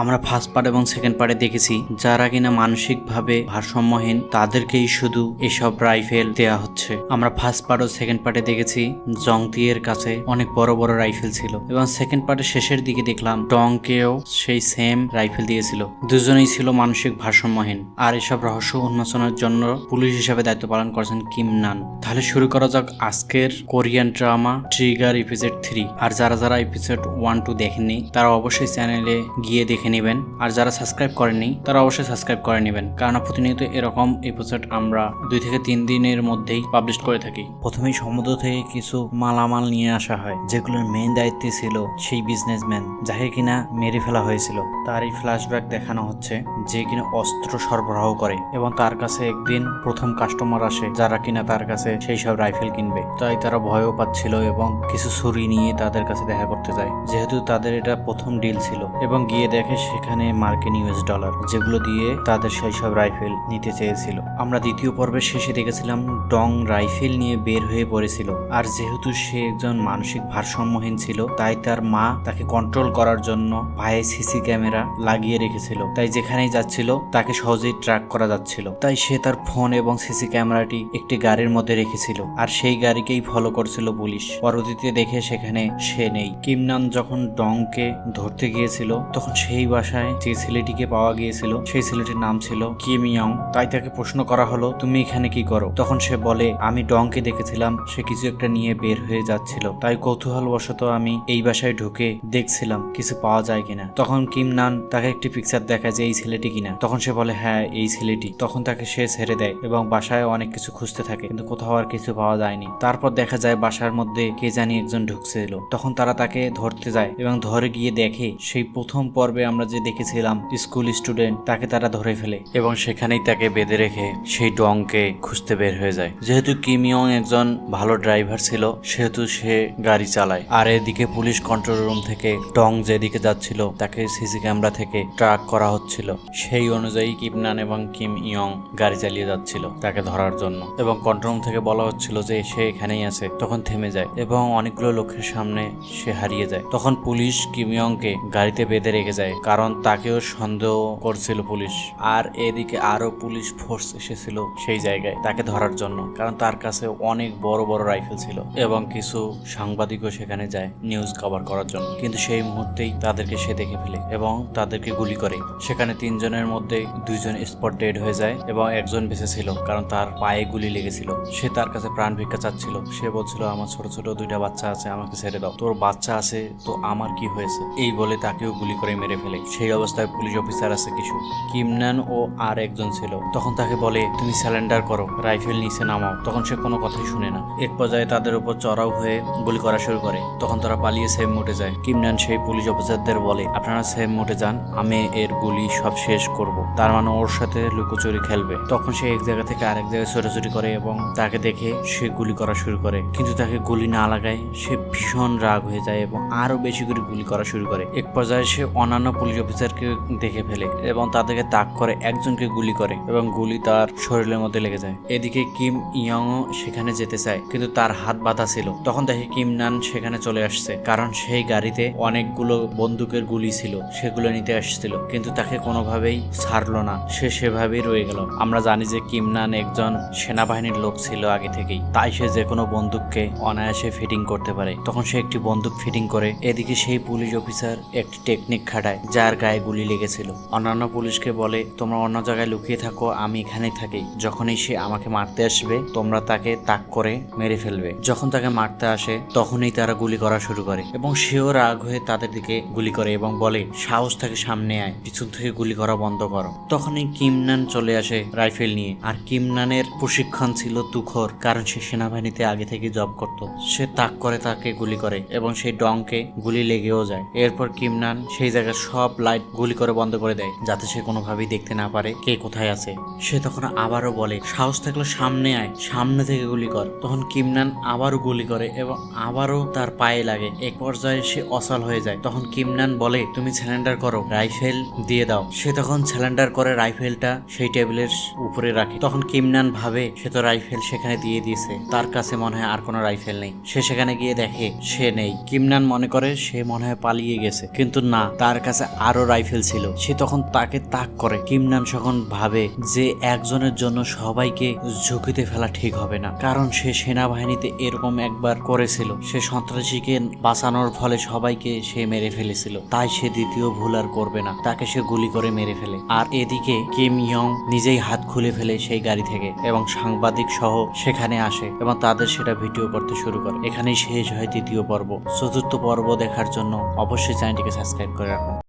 আমরা first part এবং second পার্টে দেখেছি যারা কিনা মানসিকভাবে ভারসাম্যহীন তাদেরকেই শুধু এসব রাইফেল দেয়া হচ্ছে। আমরা ফার্স্ট পার্ট ও সেকেন্ড পার্টে দেখেছি জংতিয়ের কাছে অনেক বড় বড় রাইফেল ছিল এবং সেকেন্ড পার্টের শেষের দিকে দেখলাম ডংকেও সেই সেম রাইফেল দিয়েছিল। দুজনেই ছিল মানসিক ভারসাম্যহীন। আর এসব রহস্য উন্মোচনের জন্য পুলিশ হিসেবে দায়িত্ব পালন করেছেন কিম নান। তাহলে শুরু করা যাক আজকের কোরিয়ান ড্রামা ট্রিগার এপিসোড 3। আর যারা যারা এপিসোড 1-2 দেখেননি তারা অবশ্যই চ্যানেলে গিয়ে দেখে নেবেন, আর যারা সাবস্ক্রাইব করেননি তারা অবশ্যই সাবস্ক্রাইব করে নেবেন, কারণ প্রতিনিয়ত এরকম এপিসোড আমরা 2 থেকে 3 দিনের মধ্যেই পাবলিশ করে থাকি। প্রথমেই সমুদ্র থেকে কিছু মালামাল নিয়ে আসা হয়, যেগুলোর মেইন দায়িত্বে ছিল সেই বিজনেসম্যান যাকে কিনা মেরে ফেলা হয়েছিল। তার এই ফ্ল্যাশব্যাক দেখানো হচ্ছে যে কিনা অস্ত্র সরবরাহ করে এবং তার কাছে একদিন প্রথম কাস্টমার আসে যারা কিনা তার কাছে সেই সব রাইফেল কিনবে। তাই তারা ভয়ও পাচ্ছিল এবং কিছু ছুরি নিয়ে তাদের কাছে দেখা করতে যায়, যেহেতু তাদের এটা প্রথম ডিল ছিল। এবং গিয়ে দেখে সেখানে মার্কিন US ডলার, যেগুলো দিয়ে তাদের সেই সব রাইফেল নিতে চেয়েছিল। আমরা দ্বিতীয় পর্বের শেষে দেখেছিলাম ডং রাইফেল নিয়ে বের হয়ে পড়েছিল, আর যেহেতু সে একজন মানসিক ভারসাম্যহীন ছিল তাই তার মা তাকে কন্ট্রোল করার জন্য পায়ে সিসি ক্যামেরা লাগিয়ে রেখেছিল। তাই যেখানেই যাচ্ছিল তাকে সহজেই ট্র্যাক করা যাচ্ছিল। তাই সে তার ফোন এবং সিসি ক্যামেরাটি একটি গাড়ির মধ্যে রেখেছিল, আর সেই গাড়িকেই ফলো করছিল পুলিশ। পরবর্তীতে দেখে সেখানে সে নেই। কিম নান যখন ডংকে ধরতে গিয়েছিল তখন সেই বাসায় যে ছেলেটিকে পাওয়া গিয়েছিল সেই ছেলেটির নাম ছিল কিম ইয়ং। তাই তাকে প্রশ্ন করা হলো, তুমি এখানে কি করো? তখন সে বলে, আমি ডংকে দেখেছিলাম সে কিছু একটা নিয়ে বের হয়ে যাচ্ছিল, তাই কৌতূহলবশত আমি এই বাসায় ঢুকে দেখছিলাম কিছু পাওয়া যায় কিনা। তখন কিম নান তাকে একটি পিকচার দেখায় যে এই ছেলেটি কিনা। তখন সে বলে, হ্যাঁ এই ছেলেটি। তখন তাকে সে ছেড়ে দেয় এবং বাসায় অনেক কিছু খুঁজতে থাকে, কিন্তু কোথাও আর কিছু পাওয়া যায়নি। তারপর দেখা যায় বাসার মধ্যে কে জানি একজন ঢুকছিল। তখন তারা তাকে ধরতে যায় এবং ধরে গিয়ে দেখে সেই প্রথম পর্বে আমরা যে দেখেছিলাম স্কুল স্টুডেন্ট, তাকে তারা ধরে ফেলে এবং সেখানেই তাকে বেঁধে রেখে সেই ডংকে খুঁজতে বের হয়ে যায়। যেহেতু কিম ইয়ং একজন ভালো ড্রাইভার ছিল সেহেতু সে গাড়ি চালায়। আর এদিকে পুলিশ কন্ট্রোল রুম থেকে ডং যেদিকে যাচ্ছিল তাকে সিসি ক্যামেরা থেকে ট্র্যাক করা হচ্ছিল। সেই অনুযায়ী কিম নান এবং কিম ইয়ং গাড়ি চালিয়ে যাচ্ছিল তাকে ধরার জন্য, এবং কন্ট্রোল রুম থেকে বলা হচ্ছিল যে সে এখানেই আছে। তখন থেমে যায় এবং অনেকগুলো লোকের সামনে সে হারিয়ে যায়। তখন পুলিশ কিম ইয়ংকে গাড়িতে বেঁধে রেখে যায়, কারণ তাকেও সন্দেহ করছিল পুলিশ। আর এদিকে আরো পুলিশ ফোর্স এসেছিল সেই জায়গায় তাকে ধরার জন্য, কারণ তার কাছে অনেক বড় বড় রাইফেল ছিল। এবং কিছু সাংবাদিকও সেখানে যায় নিউজ কভার করার জন্য, কিন্তু সেই মুহূর্তেই তাদেরকে সে দেখে ফেলে এবং তাদেরকে গুলি করে। সেখানে 3 জনের মধ্যে 2 জন স্পট ডেড হয়ে যায় এবং একজন বেঁচে ছিল, কারণ তার পায়ে গুলি লেগেছিল। সে তার কাছে প্রাণ ভিক্ষা চাচ্ছিল। সে বলছিল, আমার ছোট ছোট 2টা বাচ্চা আছে, আমাকে ছেড়ে দাও। তোর বাচ্চা আছে তো আমার কি হয়েছে? এই বলে তাকেও গুলি করে মেরে ফেলে। সেই অবস্থায় পুলিশ অফিসার আছে কিছু, কিম নান ও আর একজন ছিল। তখন তাকে বলে, তুমি স্যালেন্ডার করো, রাইফেল নিচে নামাও। তখন সে কোনো কথাই শুনে না। এক পর্যায়ে তাদের উপর চড়াও হয়ে গুলি করা শুরু করে। তখন তারা পালিয়ে সেম মোটে যায়। কিম নান সেই পুলিশ অফিসারদের বলে, আপনারা সেম মোটে যান, আমি এর গুলি সব শেষ করব। তার মানে ওর সাথে লুকোচুরি খেলবে। তখন সে এক জায়গা থেকে আরেক জায়গায় ছোটাছুটি করে এবং তাকে দেখে সে গুলি করা শুরু করে, কিন্তু তাকে গুলি না লাগায় সে ভীষণ রাগ হয়ে যায় এবং আরো বেশি করে গুলি করা শুরু করে। এক পর্যায়ে সে অন্যান্য পুলিশ অফিসারকে দেখে ফেলে এবং তাদেরকে তাক করে একজনকে গুলি করে এবং গুলি তার শরীরের মধ্যে লেগে যায়। এদিকে কিম ইয়ংও সেখানে যেতে চায়, কিন্তু তার হাত বাঁধা ছিল। তখন দেখে কিম নান সেখানে চলে আসছে, কারণ সেই গাড়িতে অনেকগুলো বন্দুকের গুলি ছিল, সেগুলো নিতে আসছিল, কিন্তু তাকে কোনোভাবেই ছাড়লো না। সে সেভাবেই রয়ে গেল। আমরা জানি যে কিম নান একজন সেনাবাহিনীর লোক ছিল আগে থেকেই, তাই সে যে কোনো বন্দুককে অনায়াসে ফিটিং করতে পারে। তখন সে একটি বন্দুক ফিটিং করে। এদিকে সেই পুলিশ অফিসার একটি টেকনিক খাটায় যার গায়ে গুলি লেগেছিল। অন্যান্য পুলিশকে বলে, তোমরা অন্য জায়গায় লুকিয়ে থাকো, আমি এখানেই থাকি। যখনই সে আমাকে মারতে আসবে তোমরা তাকে তাক করে মেরে ফেলবে। যখন তাকে মারতে আসে তখনই তারা গুলি করা শুরু করে এবং সেও রাগ হয়ে তাদের দিকে গুলি করে এবং বলে, সাহস থেকে সামনে আয়, পিছন থেকে গুলি করা বন্ধ করো। তখনই কিম নান চলে আসে রাইফেল নিয়ে। আর কিম নানের প্রশিক্ষণ ছিল তুখর, কারণ সে সেনাবাহিনীতে আগে থেকে জব করত। সে তাক করে তাকে গুলি করে এবং সেই ডংকে গুলি লেগেও যায়। এরপর কিম নান সেই জায়গায় সব লাইট গুলি করে বন্ধ করে দেয়, যাতে সে কোনোভাবেই দেখতে না পারে কে কোথায় আছে। সে তখন আবারও বলে, সাহস থাকলে সামনে আয়, সামনে থেকে গুলি কর। তখন কিম নান আবারও গুলি করে এবং আবারও তার পায়ে লাগে। এক পর্যায়ে সে অচল হয়ে যায়। তখন কিম নান বলে, তুমি স্যালেন্ডার করো, রাইফেল দিয়ে দাও। সে তখন স্যালেন্ডার করে রাইফেলটা সেই টেবিলের উপরে রাখে। তখন কিম নান ভাবে সে তো রাইফেল সেখানে দিয়ে দিয়েছে, তার কাছে মনে হয় আর কোনো রাইফেল নেই। সে সেখানে গিয়ে দেখে সে নেই। কিম নান মনে করে সে মনে হয় পালিয়ে গেছে, কিন্তু না, তার কাছে কাছে আরো রাইফেল ছিল। সে তখন তাকে তাক করে। কিম নান যখন ভাবে যে একজনের জন্য সবাইকে ঝুঁকিতে ফেলা ঠিক হবে না, কারণ সে সেনাবাহিনীতে এরকম একবার করেছিল। সে সন্ত্রাসীকে বাঁচানোর ফলে সবাইকে সে মেরে ফেলেছিল, তাই সে দ্বিতীয় ভুল আর করবে না। তাকে সে গুলি করে মেরে ফেলে। আর এদিকে কিম ইয়ং নিজেই হাত খুলে ফেলে সেই গাড়ি থেকে এবং সাংবাদিক সহ সেখানে আসে এবং তাদের সেটা ভিডিও করতে শুরু করে। এখানেই শেষ হয় তৃতীয় পর্ব। চতুর্থ পর্ব দেখার জন্য অবশ্যই চ্যানেলটিকে সাবস্ক্রাইব করে রাখুন।